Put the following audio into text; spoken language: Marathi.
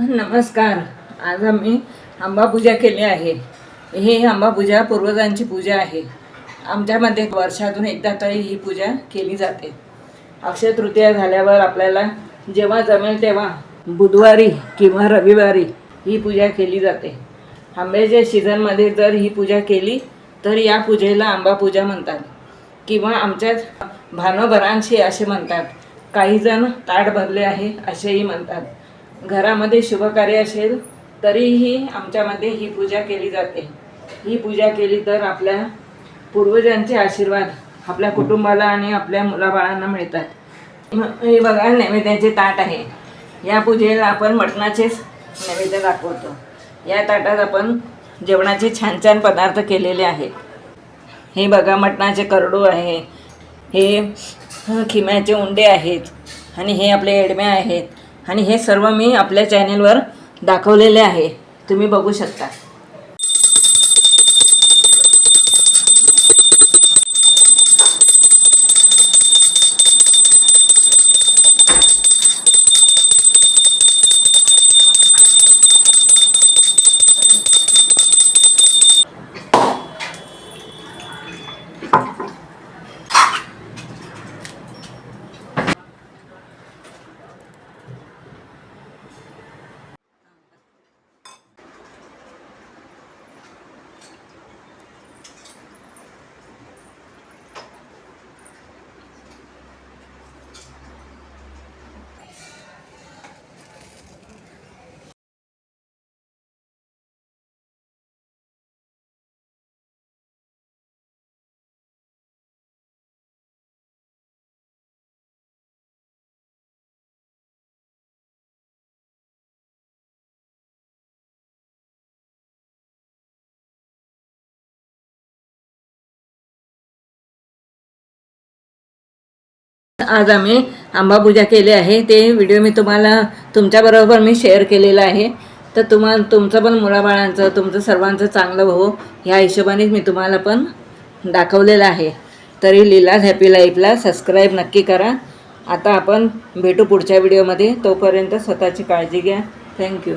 नमस्कार. आज आम्ही आंबापूजा केली आहे. ही आंबापूजा पूर्वजांची पूजा आहे. आमच्यामध्ये वर्षातून एकदा तरी ही पूजा केली जाते. अक्षय तृतीया झाल्यावर आपल्याला जेव्हा जमेल तेव्हा बुधवारी किंवा रविवारी ही पूजा केली जाते. आंब्याच्या सीझनमध्ये जर ही पूजा केली तर या पूजेला आंबापूजा म्हणतात किंवा आमच्यात भानोभरांशी असे म्हणतात. काहीजण ताट भरले आहे असेही म्हणतात. घरामध्ये शुभकार्य असेल तरीही आमच्यामध्ये ही पूजा केली जाते. ही पूजा केली तर आपल्या पूर्वजांचे आशीर्वाद आपल्या कुटुंबाला आणि आपल्या मुलाबाळांना मिळतात. हे बघा, नैवेद्याचे ताट आहे. या पूजेला आपण मटणाचेच नैवेद्य दाखवतो. या ताटात आपण जेवणाचे छान छान पदार्थ केलेले आहेत. हे बघा, मटणाचे करडू आहे, हे खिम्याचे उंडे आहेत आणि हे आपले एडम्या आहेत. आणि हे सर्व मी आपल्या चॅनेलवर दाखवलेले आहे, तुम्ही बघू शकता. आज आम्ही आंबापूजा केली आहे. ते व्हिडिओ मी तुम्हाला तुमच्याबरोबर मी शेअर केलेला आहे. तर तुमचं पण मुलाबाळांचं तुमचं सर्वांचं चांगलं हो ह्या हिशोबानेच मी तुम्हाला पण दाखवलेलं आहे. तरी लीलाज हॅपी लाईफला सबस्क्राईब नक्की करा. आता आपण भेटू पुढच्या व्हिडिओमध्ये. तोपर्यंत स्वतःची काळजी घ्या. थँक्यू.